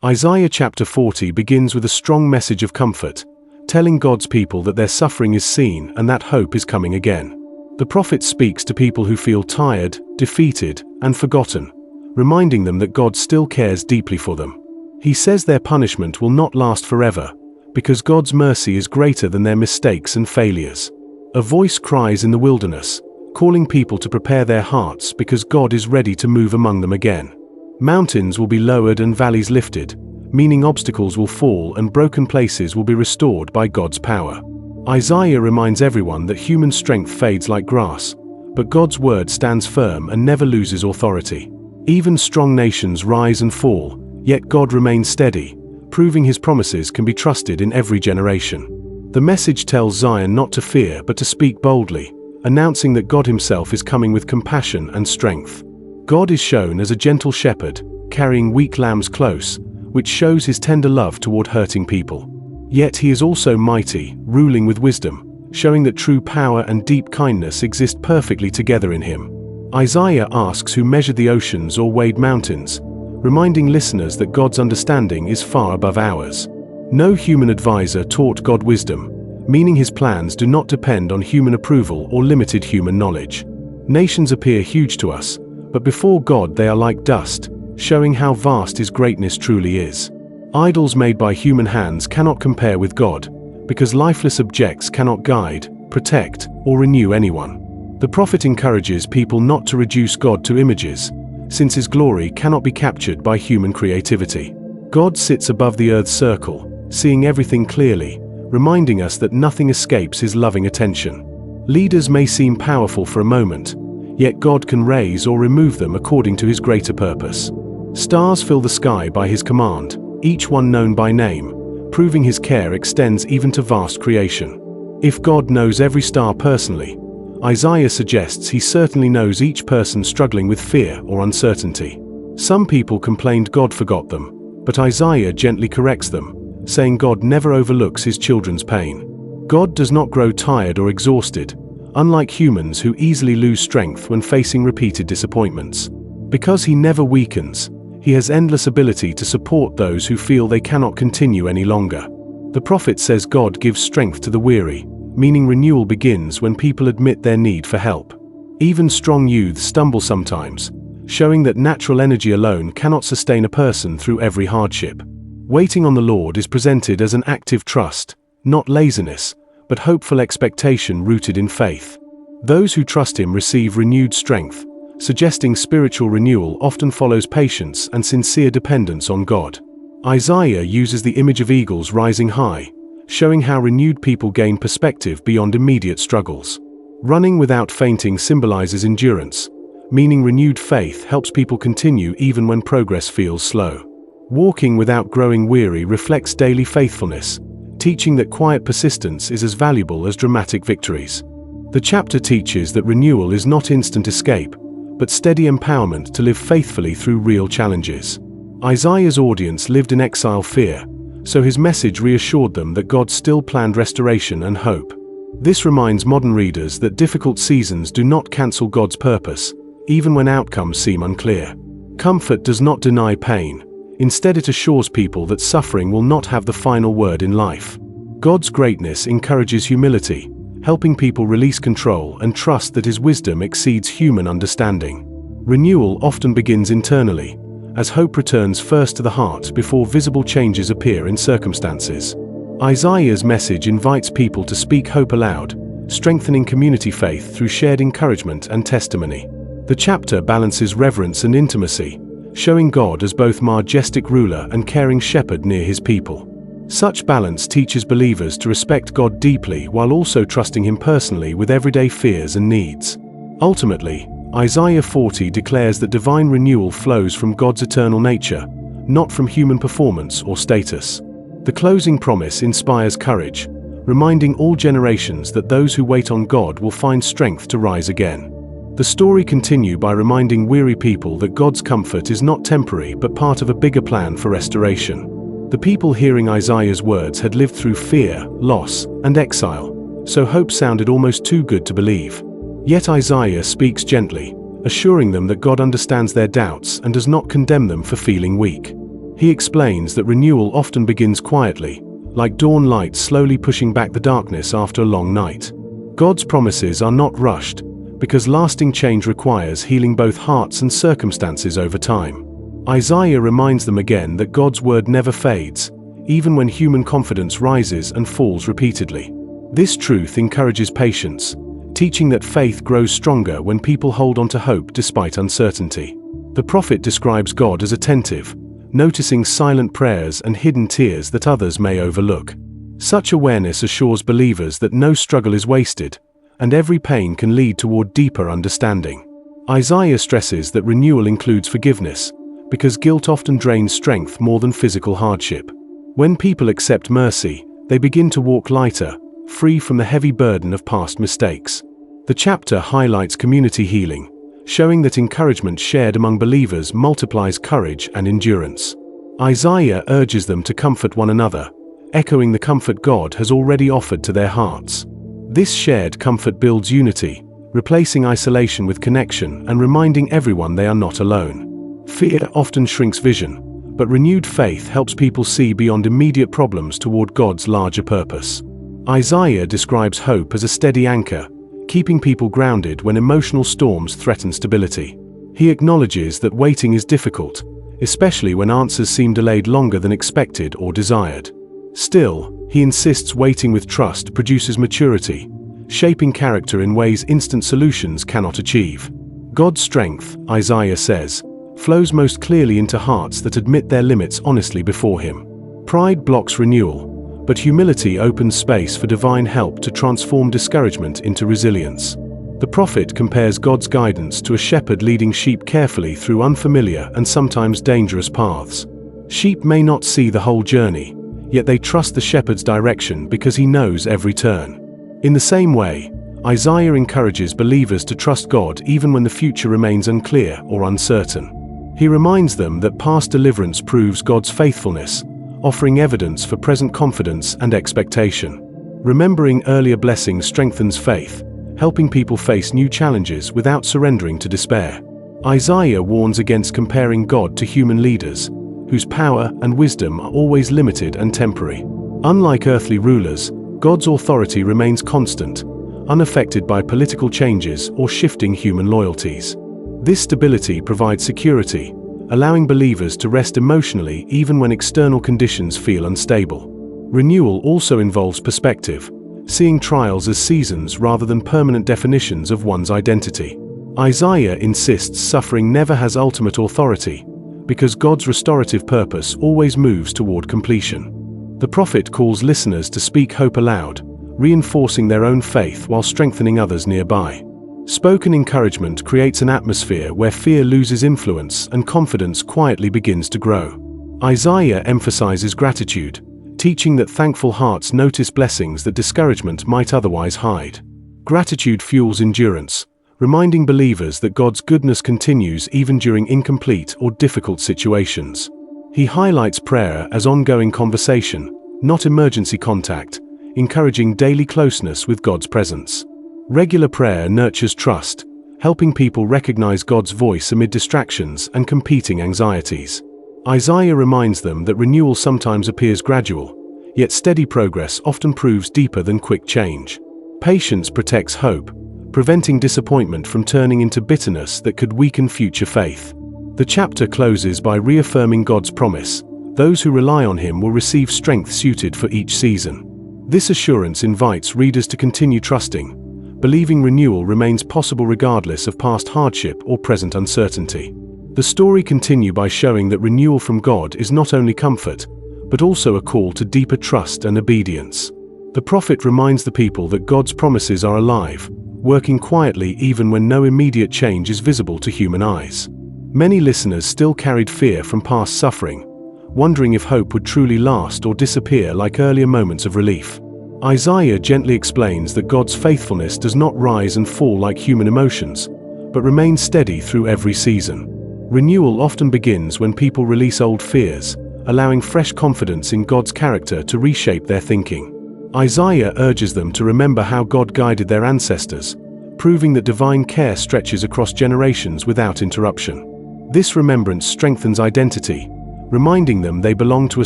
Isaiah chapter 40 begins with a strong message of comfort, telling God's people that their suffering is seen and that hope is coming again. The prophet speaks to people who feel tired, defeated, and forgotten, reminding them that God still cares deeply for them. He says their punishment will not last forever, because God's mercy is greater than their mistakes and failures. A voice cries in the wilderness, calling people to prepare their hearts because God is ready to move among them again. Mountains will be lowered and valleys lifted, meaning obstacles will fall and broken places will be restored by God's power. Isaiah reminds everyone that human strength fades like grass, but God's word stands firm and never loses authority. Even strong nations rise and fall, yet God remains steady, proving his promises can be trusted in every generation. The message tells Zion not to fear but to speak boldly, announcing that God himself is coming with compassion and strength. God is shown as a gentle shepherd, carrying weak lambs close, which shows his tender love toward hurting people. Yet he is also mighty, ruling with wisdom, showing that true power and deep kindness exist perfectly together in him. Isaiah asks who measured the oceans or weighed mountains, reminding listeners that God's understanding is far above ours. No human advisor taught God wisdom, meaning his plans do not depend on human approval or limited human knowledge. Nations appear huge to us, but before God they are like dust, showing how vast his greatness truly is. Idols made by human hands cannot compare with God, because lifeless objects cannot guide, protect, or renew anyone. The prophet encourages people not to reduce God to images, since his glory cannot be captured by human creativity. God sits above the earth's circle, seeing everything clearly, reminding us that nothing escapes his loving attention. Leaders may seem powerful for a moment, yet God can raise or remove them according to his greater purpose. Stars fill the sky by his command, each one known by name, proving his care extends even to vast creation. If God knows every star personally, Isaiah suggests he certainly knows each person struggling with fear or uncertainty. Some people complained God forgot them, but Isaiah gently corrects them, saying God never overlooks his children's pain. God does not grow tired or exhausted, unlike humans who easily lose strength when facing repeated disappointments. Because he never weakens, he has endless ability to support those who feel they cannot continue any longer. The prophet says God gives strength to the weary, meaning renewal begins when people admit their need for help. Even strong youths stumble sometimes, showing that natural energy alone cannot sustain a person through every hardship. Waiting on the Lord is presented as an active trust, not laziness, but hopeful expectation rooted in faith. Those who trust him receive renewed strength, suggesting spiritual renewal often follows patience and sincere dependence on God. Isaiah uses the image of eagles rising high, showing how renewed people gain perspective beyond immediate struggles. Running without fainting symbolizes endurance, meaning renewed faith helps people continue even when progress feels slow. Walking without growing weary reflects daily faithfulness, teaching that quiet persistence is as valuable as dramatic victories. The chapter teaches that renewal is not instant escape, but steady empowerment to live faithfully through real challenges. Isaiah's audience lived in exile fear, so his message reassured them that God still planned restoration and hope. This reminds modern readers that difficult seasons do not cancel God's purpose, even when outcomes seem unclear. Comfort does not deny pain. Instead, it assures people that suffering will not have the final word in life. God's greatness encourages humility, helping people release control and trust that his wisdom exceeds human understanding. Renewal often begins internally, as hope returns first to the heart before visible changes appear in circumstances. Isaiah's message invites people to speak hope aloud, strengthening community faith through shared encouragement and testimony. The chapter balances reverence and intimacy, showing God as both majestic ruler and caring shepherd near his people. Such balance teaches believers to respect God deeply while also trusting him personally with everyday fears and needs. Ultimately, Isaiah 40 declares that divine renewal flows from God's eternal nature, not from human performance or status. The closing promise inspires courage, reminding all generations that those who wait on God will find strength to rise again. The story continues by reminding weary people that God's comfort is not temporary but part of a bigger plan for restoration. The people hearing Isaiah's words had lived through fear, loss, and exile, so hope sounded almost too good to believe. Yet Isaiah speaks gently, assuring them that God understands their doubts and does not condemn them for feeling weak. He explains that renewal often begins quietly, like dawn light slowly pushing back the darkness after a long night. God's promises are not rushed, because lasting change requires healing both hearts and circumstances over time. Isaiah reminds them again that God's word never fades, even when human confidence rises and falls repeatedly. This truth encourages patience, teaching that faith grows stronger when people hold on to hope despite uncertainty. The prophet describes God as attentive, noticing silent prayers and hidden tears that others may overlook. Such awareness assures believers that no struggle is wasted, and every pain can lead toward deeper understanding. Isaiah stresses that renewal includes forgiveness, because guilt often drains strength more than physical hardship. When people accept mercy, they begin to walk lighter, free from the heavy burden of past mistakes. The chapter highlights community healing, showing that encouragement shared among believers multiplies courage and endurance. Isaiah urges them to comfort one another, echoing the comfort God has already offered to their hearts. This shared comfort builds unity, replacing isolation with connection and reminding everyone they are not alone. Fear often shrinks vision, but renewed faith helps people see beyond immediate problems toward God's larger purpose. Isaiah describes hope as a steady anchor, keeping people grounded when emotional storms threaten stability. He acknowledges that waiting is difficult, especially when answers seem delayed longer than expected or desired. Still, he insists waiting with trust produces maturity, shaping character in ways instant solutions cannot achieve. God's strength, Isaiah says, flows most clearly into hearts that admit their limits honestly before Him. Pride blocks renewal, but humility opens space for divine help to transform discouragement into resilience. The prophet compares God's guidance to a shepherd leading sheep carefully through unfamiliar and sometimes dangerous paths. Sheep may not see the whole journey, yet they trust the shepherd's direction because he knows every turn. In the same way, Isaiah encourages believers to trust God even when the future remains unclear or uncertain. He reminds them that past deliverance proves God's faithfulness, offering evidence for present confidence and expectation. Remembering earlier blessings strengthens faith, helping people face new challenges without surrendering to despair. Isaiah warns against comparing God to human leaders, whose power and wisdom are always limited and temporary. Unlike earthly rulers, God's authority remains constant, unaffected by political changes or shifting human loyalties. This stability provides security, allowing believers to rest emotionally even when external conditions feel unstable. Renewal also involves perspective, seeing trials as seasons rather than permanent definitions of one's identity. Isaiah insists suffering never has ultimate authority, because God's restorative purpose always moves toward completion. The prophet calls listeners to speak hope aloud, reinforcing their own faith while strengthening others nearby. Spoken encouragement creates an atmosphere where fear loses influence and confidence quietly begins to grow. Isaiah emphasizes gratitude, teaching that thankful hearts notice blessings that discouragement might otherwise hide. Gratitude fuels endurance, reminding believers that God's goodness continues even during incomplete or difficult situations. He highlights prayer as ongoing conversation, not emergency contact, encouraging daily closeness with God's presence. Regular prayer nurtures trust, helping people recognize God's voice amid distractions and competing anxieties. Isaiah reminds them that renewal sometimes appears gradual, yet steady progress often proves deeper than quick change. Patience protects hope, preventing disappointment from turning into bitterness that could weaken future faith. The chapter closes by reaffirming God's promise: those who rely on Him will receive strength suited for each season. This assurance invites readers to continue trusting, believing renewal remains possible regardless of past hardship or present uncertainty. The story continues by showing that renewal from God is not only comfort, but also a call to deeper trust and obedience. The prophet reminds the people that God's promises are alive, working quietly even when no immediate change is visible to human eyes. Many listeners still carried fear from past suffering, wondering if hope would truly last or disappear like earlier moments of relief. Isaiah gently explains that God's faithfulness does not rise and fall like human emotions, but remains steady through every season. Renewal often begins when people release old fears, allowing fresh confidence in God's character to reshape their thinking. Isaiah urges them to remember how God guided their ancestors, proving that divine care stretches across generations without interruption. This remembrance strengthens identity, reminding them they belong to a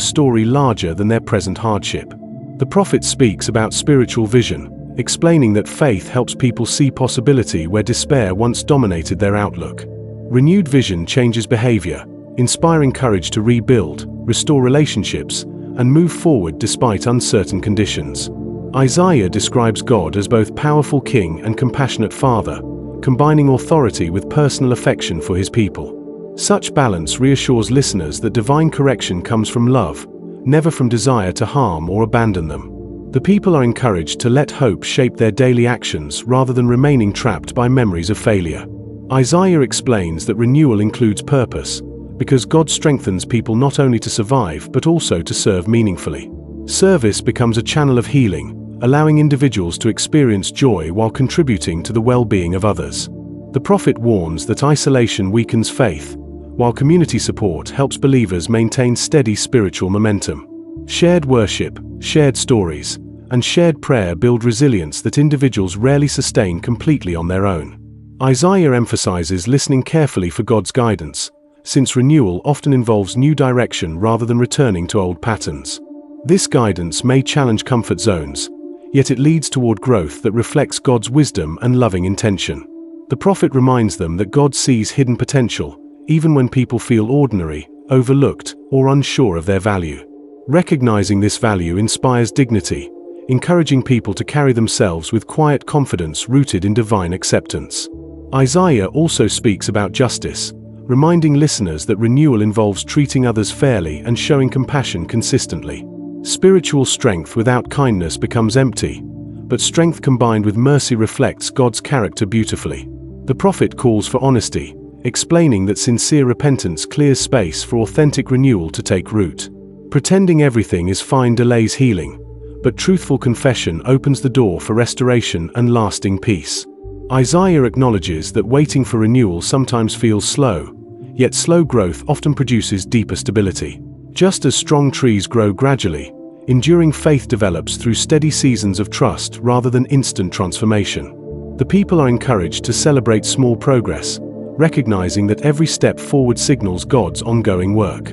story larger than their present hardship. The prophet speaks about spiritual vision, explaining that faith helps people see possibility where despair once dominated their outlook. Renewed vision changes behavior, inspiring courage to rebuild, restore relationships, and move forward despite uncertain conditions. Isaiah describes God as both powerful king and compassionate father, combining authority with personal affection for his people. Such balance reassures listeners that divine correction comes from love, never from desire to harm or abandon them. The people are encouraged to let hope shape their daily actions rather than remaining trapped by memories of failure. Isaiah explains that renewal includes purpose, because God strengthens people not only to survive but also to serve meaningfully. Service becomes a channel of healing, allowing individuals to experience joy while contributing to the well-being of others. The prophet warns that isolation weakens faith, while community support helps believers maintain steady spiritual momentum. Shared worship, shared stories, and shared prayer build resilience that individuals rarely sustain completely on their own. Isaiah emphasizes listening carefully for God's guidance, since renewal often involves new direction rather than returning to old patterns. This guidance may challenge comfort zones, yet it leads toward growth that reflects God's wisdom and loving intention. The prophet reminds them that God sees hidden potential, even when people feel ordinary, overlooked, or unsure of their value. Recognizing this value inspires dignity, encouraging people to carry themselves with quiet confidence rooted in divine acceptance. Isaiah also speaks about justice, reminding listeners that renewal involves treating others fairly and showing compassion consistently. Spiritual strength without kindness becomes empty, but strength combined with mercy reflects God's character beautifully. The prophet calls for honesty, explaining that sincere repentance clears space for authentic renewal to take root. Pretending everything is fine delays healing, but truthful confession opens the door for restoration and lasting peace. Isaiah acknowledges that waiting for renewal sometimes feels slow, yet slow growth often produces deeper stability. Just as strong trees grow gradually, enduring faith develops through steady seasons of trust rather than instant transformation. The people are encouraged to celebrate small progress, recognizing that every step forward signals God's ongoing work.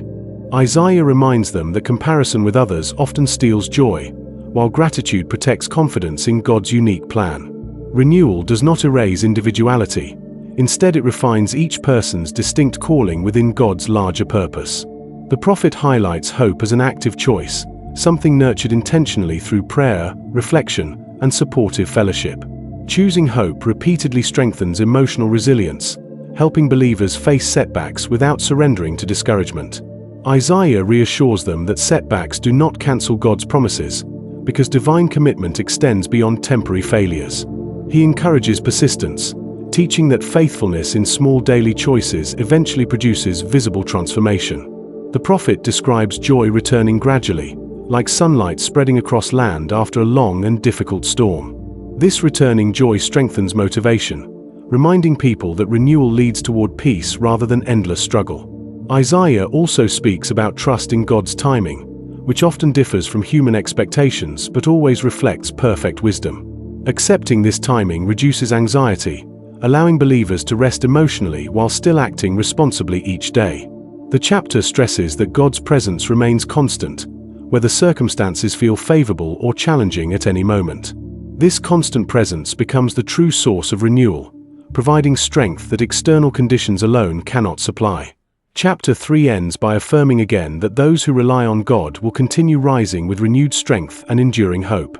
Isaiah reminds them that comparison with others often steals joy, while gratitude protects confidence in God's unique plan. Renewal does not erase individuality. Instead, it refines each person's distinct calling within God's larger purpose. The prophet highlights hope as an active choice, something nurtured intentionally through prayer, reflection, and supportive fellowship. Choosing hope repeatedly strengthens emotional resilience, helping believers face setbacks without surrendering to discouragement. Isaiah reassures them that setbacks do not cancel God's promises, because divine commitment extends beyond temporary failures. He encourages persistence, teaching that faithfulness in small daily choices eventually produces visible transformation. The prophet describes joy returning gradually, like sunlight spreading across land after a long and difficult storm. This returning joy strengthens motivation, reminding people that renewal leads toward peace rather than endless struggle. Isaiah also speaks about trust in God's timing, which often differs from human expectations but always reflects perfect wisdom. Accepting this timing reduces anxiety, allowing believers to rest emotionally while still acting responsibly each day. The chapter stresses that God's presence remains constant, whether circumstances feel favorable or challenging at any moment. This constant presence becomes the true source of renewal, providing strength that external conditions alone cannot supply. Chapter 3 ends by affirming again that those who rely on God will continue rising with renewed strength and enduring hope.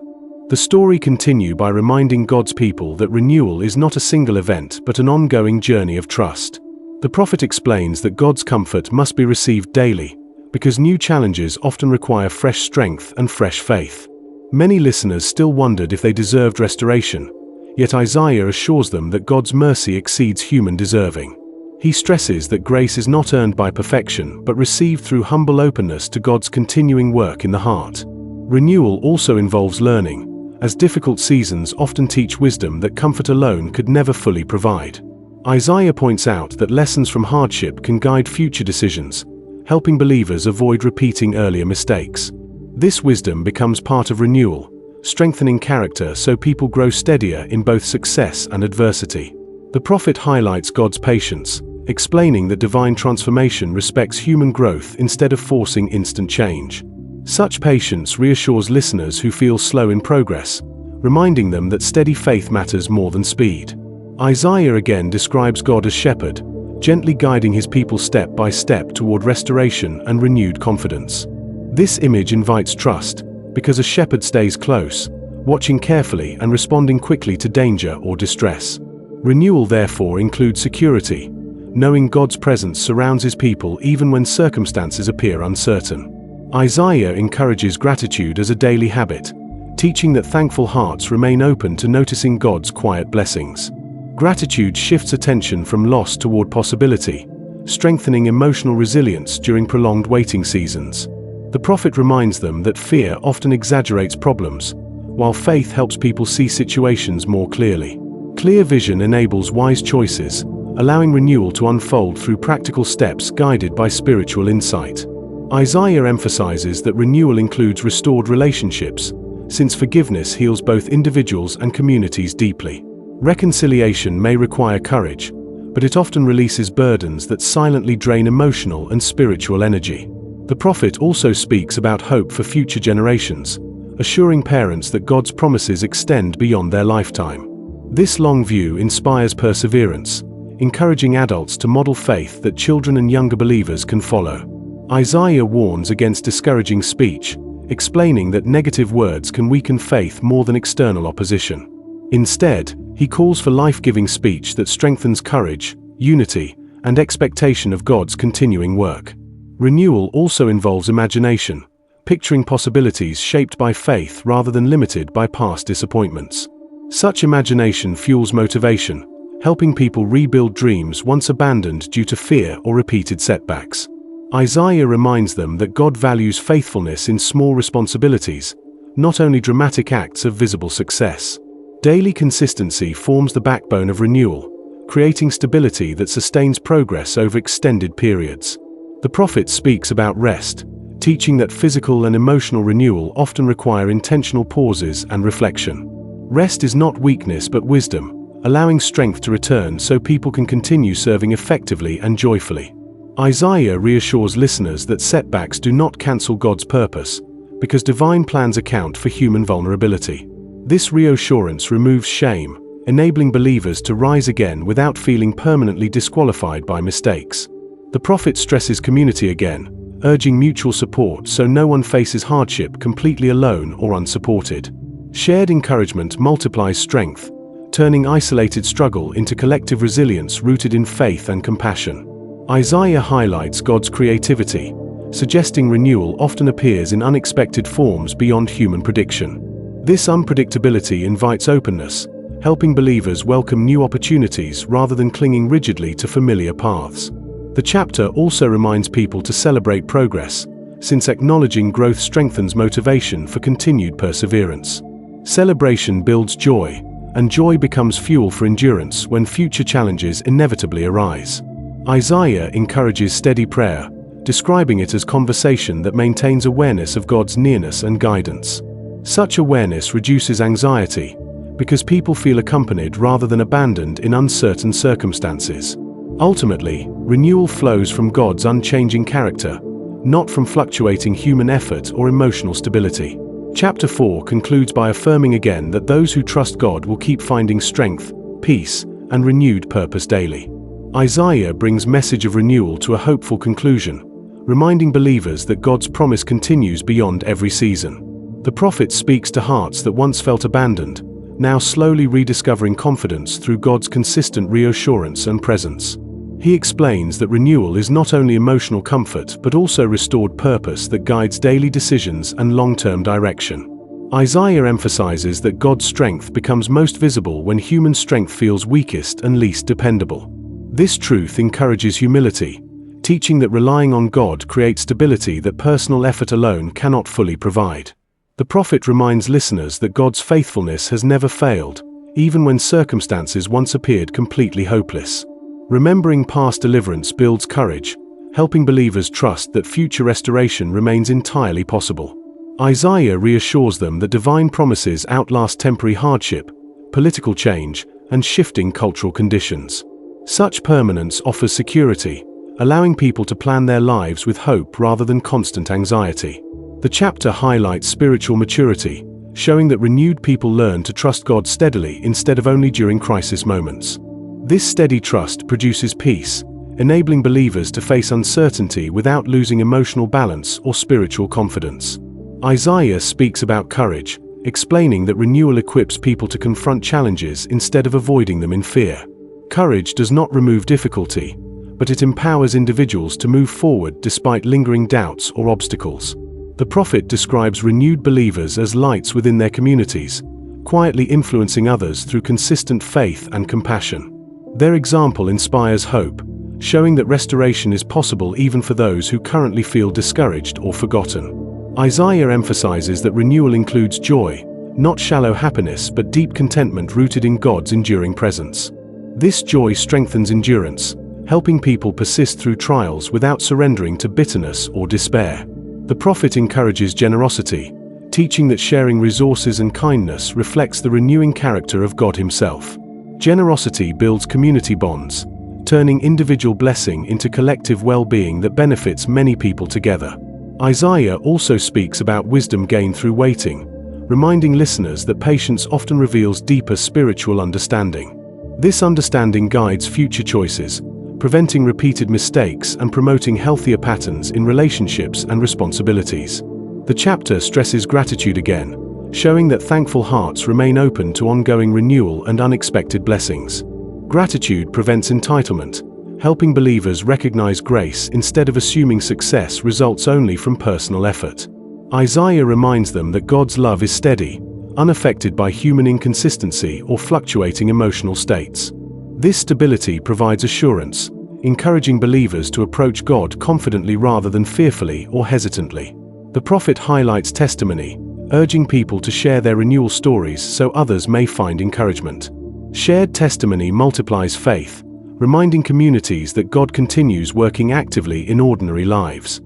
The story continues by reminding God's people that renewal is not a single event but an ongoing journey of trust. The prophet explains that God's comfort must be received daily, because new challenges often require fresh strength and fresh faith. Many listeners still wondered if they deserved restoration, yet Isaiah assures them that God's mercy exceeds human deserving. He stresses that grace is not earned by perfection but received through humble openness to God's continuing work in the heart. Renewal also involves learning, as difficult seasons often teach wisdom that comfort alone could never fully provide. Isaiah points out that lessons from hardship can guide future decisions, helping believers avoid repeating earlier mistakes. This wisdom becomes part of renewal, strengthening character so people grow steadier in both success and adversity. The prophet highlights God's patience, explaining that divine transformation respects human growth instead of forcing instant change. Such patience reassures listeners who feel slow in progress, reminding them that steady faith matters more than speed. Isaiah again describes God as shepherd, gently guiding his people step by step toward restoration and renewed confidence. This image invites trust, because a shepherd stays close, watching carefully and responding quickly to danger or distress. Renewal therefore includes security, knowing God's presence surrounds his people even when circumstances appear uncertain. Isaiah encourages gratitude as a daily habit, teaching that thankful hearts remain open to noticing God's quiet blessings. Gratitude shifts attention from loss toward possibility, strengthening emotional resilience during prolonged waiting seasons. The prophet reminds them that fear often exaggerates problems, while faith helps people see situations more clearly. Clear vision enables wise choices, allowing renewal to unfold through practical steps guided by spiritual insight. Isaiah emphasizes that renewal includes restored relationships, since forgiveness heals both individuals and communities deeply. Reconciliation may require courage, but it often releases burdens that silently drain emotional and spiritual energy. The prophet also speaks about hope for future generations, assuring parents that God's promises extend beyond their lifetime. This long view inspires perseverance, encouraging adults to model faith that children and younger believers can follow. Isaiah warns against discouraging speech, explaining that negative words can weaken faith more than external opposition. Instead, he calls for life-giving speech that strengthens courage, unity, and expectation of God's continuing work. Renewal also involves imagination, picturing possibilities shaped by faith rather than limited by past disappointments. Such imagination fuels motivation, helping people rebuild dreams once abandoned due to fear or repeated setbacks. Isaiah reminds them that God values faithfulness in small responsibilities, not only dramatic acts of visible success. Daily consistency forms the backbone of renewal, creating stability that sustains progress over extended periods. The prophet speaks about rest, teaching that physical and emotional renewal often require intentional pauses and reflection. Rest is not weakness but wisdom, allowing strength to return so people can continue serving effectively and joyfully. Isaiah reassures listeners that setbacks do not cancel God's purpose, because divine plans account for human vulnerability. This reassurance removes shame, enabling believers to rise again without feeling permanently disqualified by mistakes. The prophet stresses community again, urging mutual support so no one faces hardship completely alone or unsupported. Shared encouragement multiplies strength, turning isolated struggle into collective resilience rooted in faith and compassion. Isaiah highlights God's creativity, suggesting renewal often appears in unexpected forms beyond human prediction. This unpredictability invites openness, helping believers welcome new opportunities rather than clinging rigidly to familiar paths. The chapter also reminds people to celebrate progress, since acknowledging growth strengthens motivation for continued perseverance. Celebration builds joy, and joy becomes fuel for endurance when future challenges inevitably arise. Isaiah encourages steady prayer, describing it as conversation that maintains awareness of God's nearness and guidance. Such awareness reduces anxiety, because people feel accompanied rather than abandoned in uncertain circumstances. Ultimately, renewal flows from God's unchanging character, not from fluctuating human effort or emotional stability. Chapter 4 concludes by affirming again that those who trust God will keep finding strength, peace, and renewed purpose daily. Isaiah brings message of renewal to a hopeful conclusion, reminding believers that God's promise continues beyond every season. The prophet speaks to hearts that once felt abandoned, now slowly rediscovering confidence through God's consistent reassurance and presence. He explains that renewal is not only emotional comfort but also restored purpose that guides daily decisions and long-term direction. Isaiah emphasizes that God's strength becomes most visible when human strength feels weakest and least dependable. This truth encourages humility, teaching that relying on God creates stability that personal effort alone cannot fully provide. The prophet reminds listeners that God's faithfulness has never failed, even when circumstances once appeared completely hopeless. Remembering past deliverance builds courage, helping believers trust that future restoration remains entirely possible. Isaiah reassures them that divine promises outlast temporary hardship, political change, and shifting cultural conditions. Such permanence offers security, allowing people to plan their lives with hope rather than constant anxiety. The chapter highlights spiritual maturity, showing that renewed people learn to trust God steadily instead of only during crisis moments. This steady trust produces peace, enabling believers to face uncertainty without losing emotional balance or spiritual confidence. Isaiah speaks about courage, explaining that renewal equips people to confront challenges instead of avoiding them in fear. Courage does not remove difficulty, but it empowers individuals to move forward despite lingering doubts or obstacles. The prophet describes renewed believers as lights within their communities, quietly influencing others through consistent faith and compassion. Their example inspires hope, showing that restoration is possible even for those who currently feel discouraged or forgotten. Isaiah emphasizes that renewal includes joy, not shallow happiness but deep contentment rooted in God's enduring presence. This joy strengthens endurance, helping people persist through trials without surrendering to bitterness or despair. The prophet encourages generosity, teaching that sharing resources and kindness reflects the renewing character of God Himself. Generosity builds community bonds, turning individual blessing into collective well-being that benefits many people together. Isaiah also speaks about wisdom gained through waiting, reminding listeners that patience often reveals deeper spiritual understanding. This understanding guides future choices, preventing repeated mistakes and promoting healthier patterns in relationships and responsibilities. The chapter stresses gratitude again, showing that thankful hearts remain open to ongoing renewal and unexpected blessings. Gratitude prevents entitlement, helping believers recognize grace instead of assuming success results only from personal effort. Isaiah reminds them that God's love is steady, unaffected by human inconsistency or fluctuating emotional states. This stability provides assurance, encouraging believers to approach God confidently rather than fearfully or hesitantly. The prophet highlights testimony, urging people to share their renewal stories so others may find encouragement. Shared testimony multiplies faith, reminding communities that God continues working actively in ordinary lives.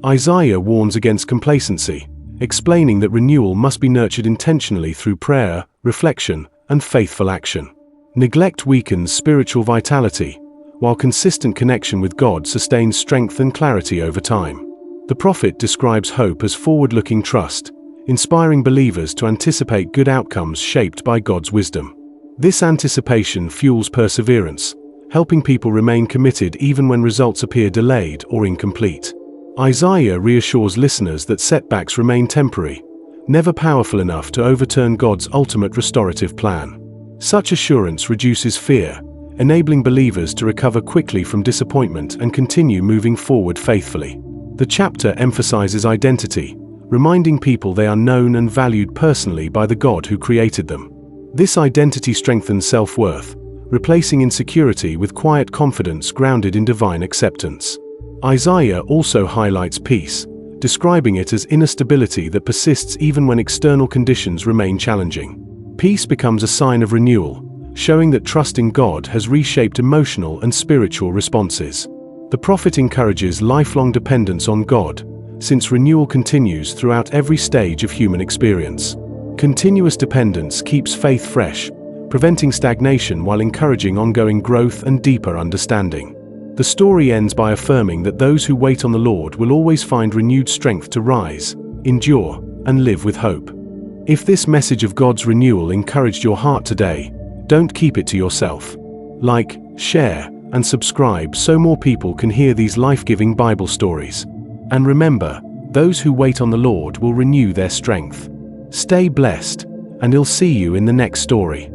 Isaiah warns against complacency, explaining that renewal must be nurtured intentionally through prayer, reflection, and faithful action. Neglect weakens spiritual vitality, while consistent connection with God sustains strength and clarity over time. The prophet describes hope as forward-looking trust, inspiring believers to anticipate good outcomes shaped by God's wisdom. This anticipation fuels perseverance, helping people remain committed even when results appear delayed or incomplete. Isaiah reassures listeners that setbacks remain temporary, never powerful enough to overturn God's ultimate restorative plan. Such assurance reduces fear, enabling believers to recover quickly from disappointment and continue moving forward faithfully. The chapter emphasizes identity, reminding people they are known and valued personally by the God who created them. This identity strengthens self-worth, replacing insecurity with quiet confidence grounded in divine acceptance. Isaiah also highlights peace, describing it as inner stability that persists even when external conditions remain challenging. Peace becomes a sign of renewal, showing that trust in God has reshaped emotional and spiritual responses. The prophet encourages lifelong dependence on God, since renewal continues throughout every stage of human experience. Continuous dependence keeps faith fresh, preventing stagnation while encouraging ongoing growth and deeper understanding. The story ends by affirming that those who wait on the Lord will always find renewed strength to rise, endure, and live with hope. If this message of God's renewal encouraged your heart today, don't keep it to yourself. Like, share, and subscribe so more people can hear these life-giving Bible stories. And remember, those who wait on the Lord will renew their strength. Stay blessed, and I'll see you in the next story.